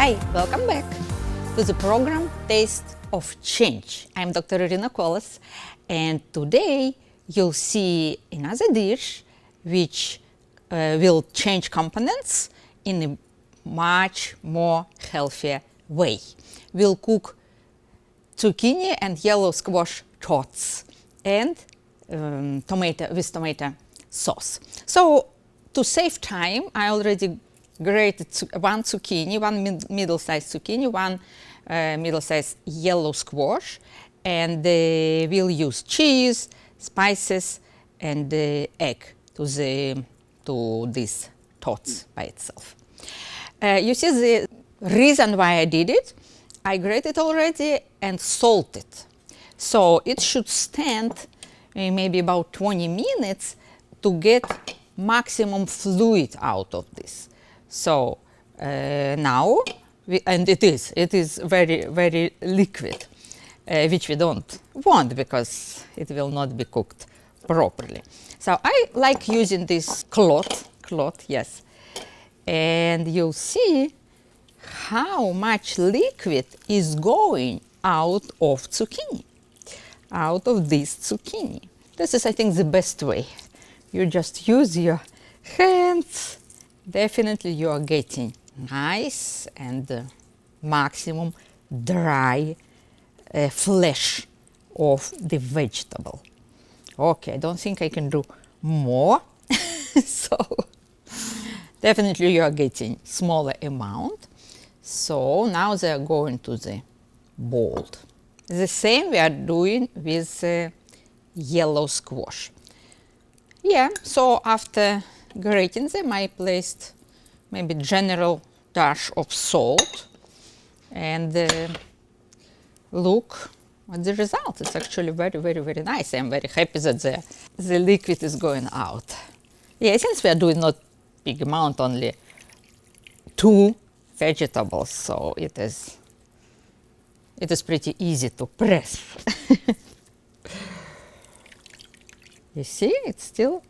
Hi, welcome back to the program Taste of Change. I'm Dr. Irina Koles, and today you'll see another dish which will change components in a much more healthier way. We'll cook zucchini and yellow squash tots and tomato sauce. So to save time, I already grated one zucchini, one middle-sized zucchini, one middle-sized yellow squash, and we'll use cheese, spices, and egg to this tots by itself. You see the reason why I did it. I grated already and salted, so it should stand maybe about 20 minutes to get maximum fluid out of this. So now, and it is very, very liquid, which we don't want because it will not be cooked properly. So I like using this cloth, yes, and you'll see how much liquid is going out of zucchini, out of this zucchini. This is, I think, the best way. You just use your hands. Definitely you are getting nice and maximum dry flesh of the vegetable. Okay, I don't think I can do more. So definitely you are getting smaller amount. So now they are going to the bowl. The same we are doing with yellow squash. Yeah, so after grating them, I placed maybe general dash of salt, and look at the result. It's actually very, very, very nice. I'm very happy that the liquid is going out. Yeah, since we are doing not big amount, only 2 vegetables, so it is pretty easy to press. You see, it still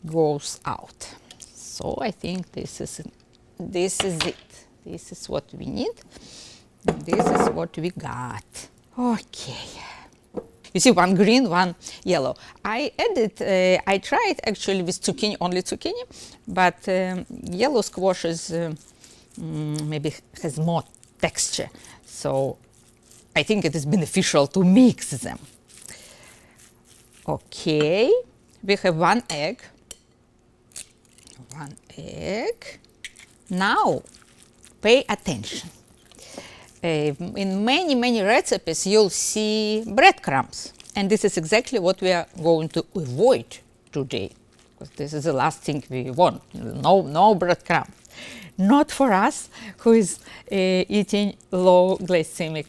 goes out. So I think this is it. This is what we need. This is what we got. Okay. You see, one green, one yellow. I tried actually with zucchini, only zucchini, but yellow squash is maybe has more texture. So I think it is beneficial to mix them. Okay, we have 1 egg. 1 egg. Now, pay attention. In many recipes, you'll see breadcrumbs. And this is exactly what we are going to avoid today. Because this is the last thing we want. No breadcrumbs. Not for us who is eating low glycemic,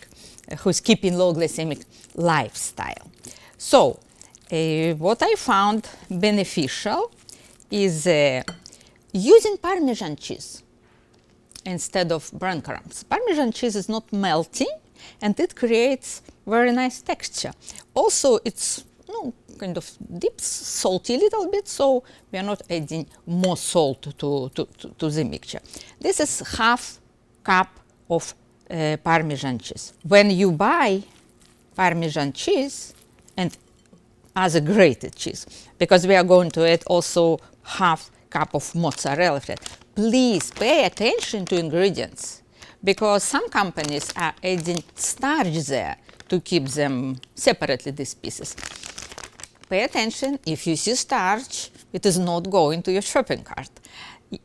who's keeping low glycemic lifestyle. So, what I found beneficial is using Parmesan cheese instead of breadcrumbs. Parmesan cheese is not melting and it creates very nice texture. Also, it's kind of dips salty a little bit, so we are not adding more salt to the mixture. This is half cup of Parmesan cheese. When you buy Parmesan cheese and as a grated cheese, because we are going to add also half cup of mozzarella fat. Please pay attention to ingredients, because some companies are adding starch there to keep them separately, these pieces. Pay attention. If you see starch, it is not going to your shopping cart.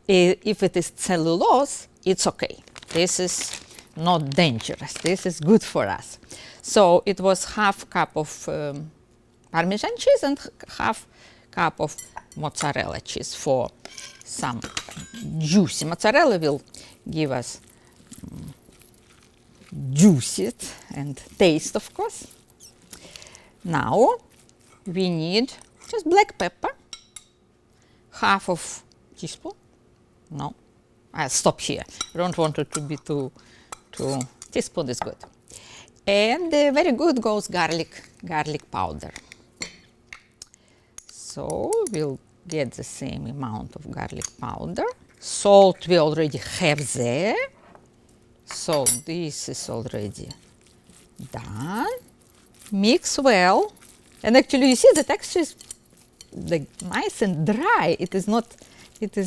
If it is cellulose, it's okay. This is not dangerous. This is good for us. So it was half cup of Parmesan cheese and half cup of mozzarella cheese for some juicy. Mozzarella will give us juicy and taste, of course. Now we need just black pepper, half of teaspoon. No, I'll stop here. I don't want it to be too teaspoon is good. And very good goes garlic powder. So we'll get the same amount of garlic powder. Salt we already have there. So this is already done. Mix well, and actually you see the texture is nice and dry. It is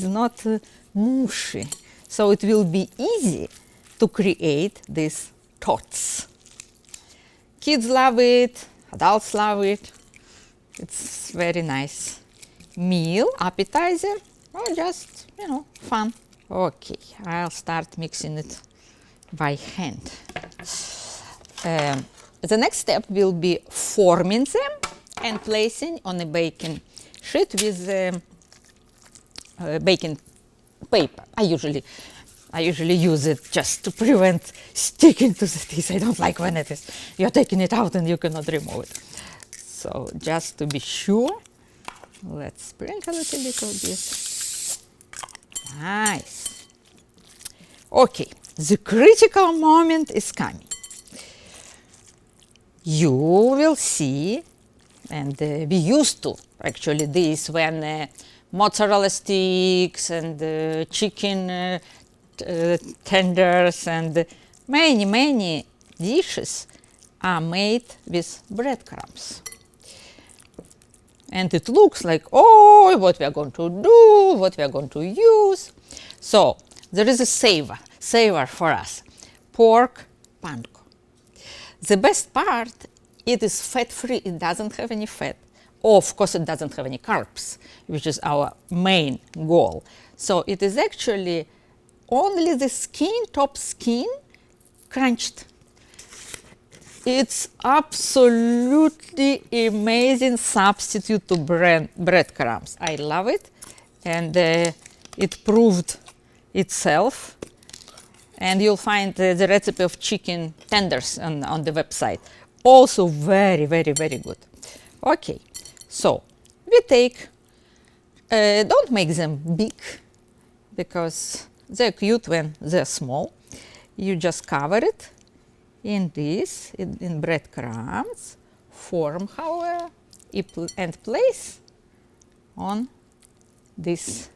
not mushy, so it will be easy to create these tots. Kids love it, adults love it. It's very nice meal, appetizer, or just, you know, fun. Okay, I'll start mixing it by hand. The next step will be forming them and placing on a baking sheet with baking paper. I usually use it just to prevent sticking to the teeth. I don't like when it is, you're taking it out and you cannot remove it. So just to be sure, let's sprinkle it a little bit. Nice. Okay, the critical moment is coming. You will see, and be used to actually this, when mozzarella sticks and chicken tenders and many dishes are made with breadcrumbs. And it looks like, oh, what we are going to do, what we are going to use. So there is a saver for us, pork panko. The best part, it is fat-free, it doesn't have any fat. Of course, it doesn't have any carbs, which is our main goal. So it is actually only the skin, top skin, crunched. It's absolutely amazing substitute to breadcrumbs. I love it, and it proved itself. And you'll find the recipe of chicken tenders on the website. Also very good. Okay, so we take, don't make them big because they're cute when they're small. You just cover it in this, in breadcrumbs, form however, and place on this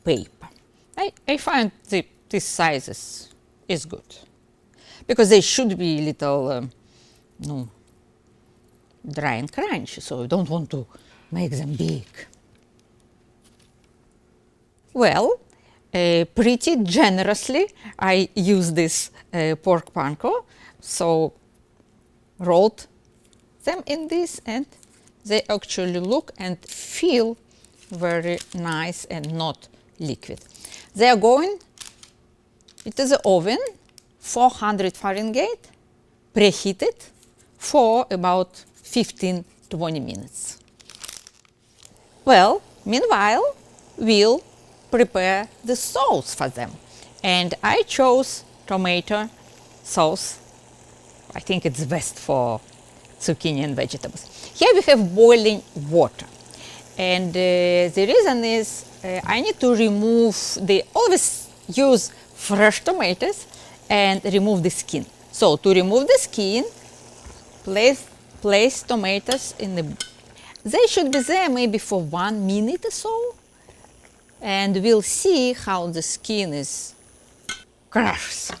paper. I find these sizes is good because they should be little dry and crunchy, so you don't want to make them big. Well, pretty generously I use this pork panko, so rolled them in this, and they actually look and feel very nice and not liquid. They are going into the oven, 400 Fahrenheit, preheated for about 15-20 minutes. Well, meanwhile, we'll prepare the sauce for them. And I chose tomato sauce. I think it's best for zucchini and vegetables. Here we have boiling water. And the reason is I need to remove always use fresh tomatoes and remove the skin. So to remove the skin, place tomatoes in the, they should be there maybe for 1 minute or so, and we'll see how the skin is crushed.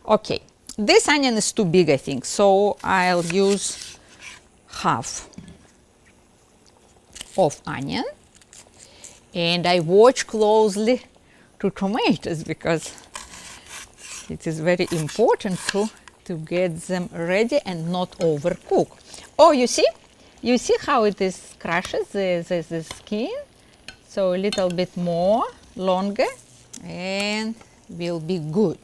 Okay, this onion is too big, I think, so I'll use half of onion, and I watch closely to tomatoes because it is very important to get them ready and not overcook. Oh, you see how it is crushes the skin, so a little bit more longer and will be good.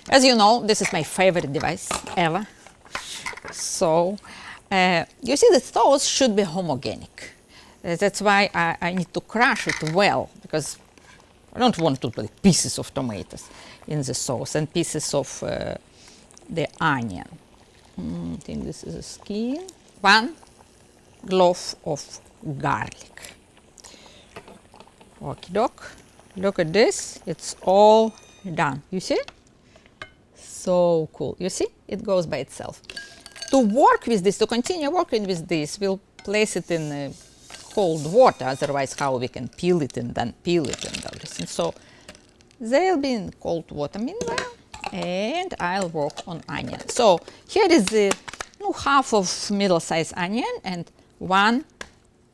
As you know, this is my favorite device ever. So you see the sauce should be homogenic. That's why I need to crush it well, because I don't want to put pieces of tomatoes in the sauce and pieces of the onion. I think this is the skin. 1 clove of garlic. Okie doke. Look at this. It's all done. You see? So cool. You see? It goes by itself. To work with this, to continue working with this, we'll place it in cold water. Otherwise, how we can peel it and then peel it and everything. So they'll be in cold water meanwhile. And I'll work on onion. So here is the half of middle-sized onion and 1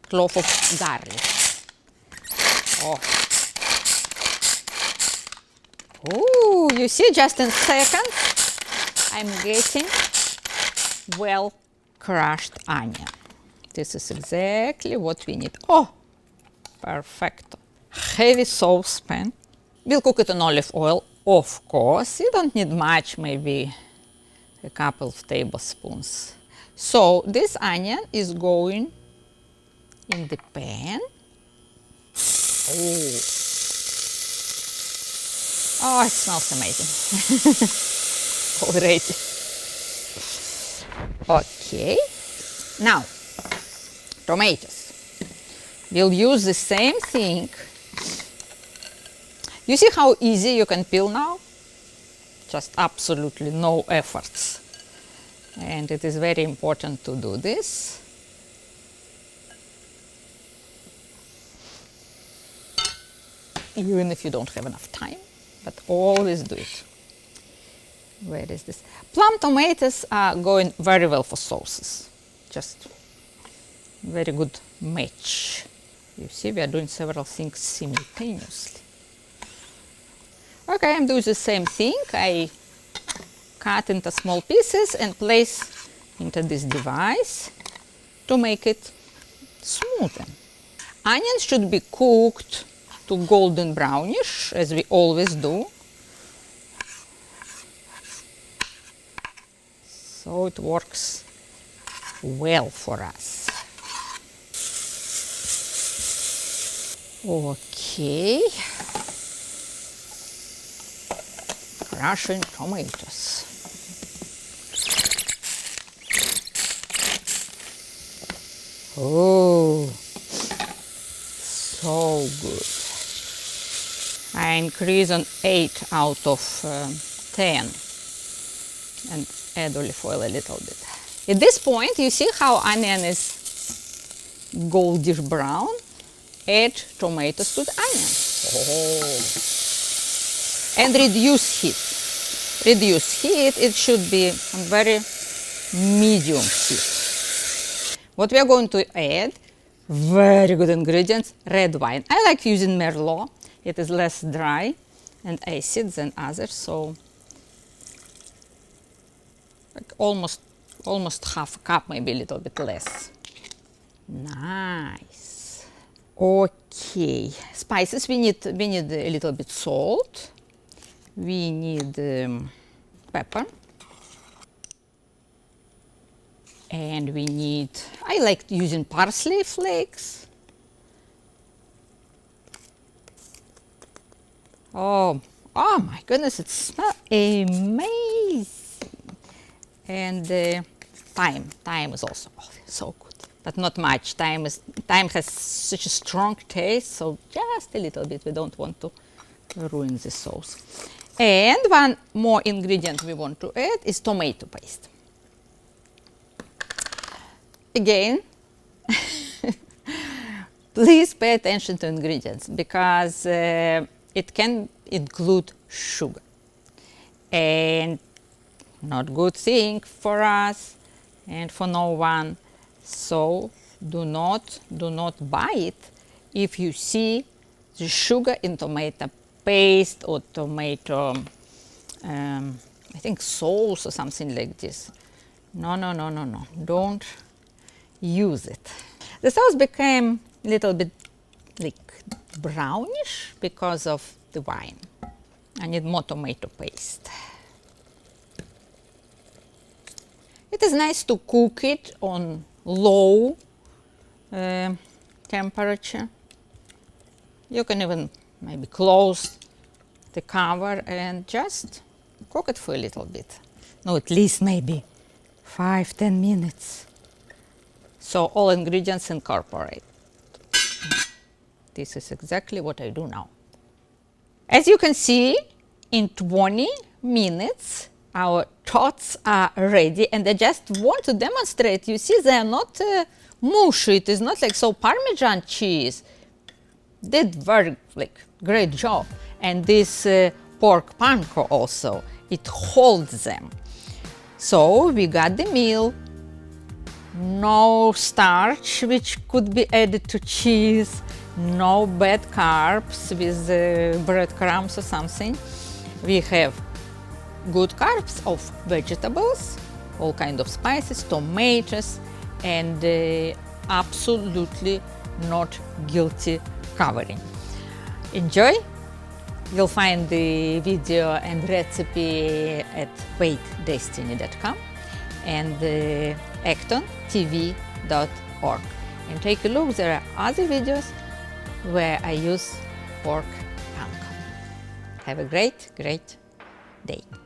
clove of garlic. Oh. Ooh, you see, just in seconds, I'm getting well crushed onion. This is exactly what we need. Oh, perfecto. Heavy saucepan. We'll cook it in olive oil, of course. You don't need much, maybe a couple of tablespoons. So this onion is going in the pan. Oh, it smells amazing already. Okay, now tomatoes. We'll use the same thing. You see how easy you can peel now? Just absolutely no efforts. And it is very important to do this. Even if you don't have enough time, but always do it. Where is this? Plum tomatoes are going very well for sauces. Just very good match. You see, we are doing several things simultaneously. Okay, I'm doing the same thing. I cut into small pieces and place into this device to make it smoother. Onions should be cooked to golden brownish, as we always do. So it works well for us. Okay. Crushing tomatoes. Oh, so good. I increase on 8 out of 10 and add olive oil a little bit. At this point, you see how onion is goldish brown? Add tomatoes to the onion. Oh. And reduce heat. Reduce heat, it should be on very medium heat. What we are going to add, very good ingredients, red wine. I like using Merlot. It is less dry and acid than others, so like almost half a cup, maybe a little bit less. Nice. Okay, spices. We need a little bit salt. We need pepper. And we need, I like using parsley flakes. Oh my goodness, it smells amazing. And thyme. Thyme is also so good, but not much. Thyme has such a strong taste, so just a little bit. We don't want to ruin the sauce. And one more ingredient we want to add is tomato paste. Again, please pay attention to ingredients, because it can include sugar, and not good thing for us and for no one. So do not buy it if you see the sugar in tomato paste or tomato I think sauce or something like this. No, don't use it. The sauce became a little bit like brownish because of the wine. I need more tomato paste. It is nice to cook it on low temperature. You can even maybe close the cover and just cook it for a little bit. No, at least maybe 5-10 minutes. So all ingredients incorporate. This is exactly what I do now. As you can see, in 20 minutes our tots are ready, and I just want to demonstrate. You see, they are not mushy. It is not like so Parmesan cheese. Did very great job. And this pork panko also, it holds them. So we got the meal, no starch which could be added to cheese, no bad carbs with breadcrumbs or something. We have good carbs of vegetables, all kind of spices, tomatoes, and absolutely not guilty covering. Enjoy! You'll find the video and recipe at weightdestiny.com and ActonTV.org. And take a look, there are other videos where I use pork panko. Have a great day.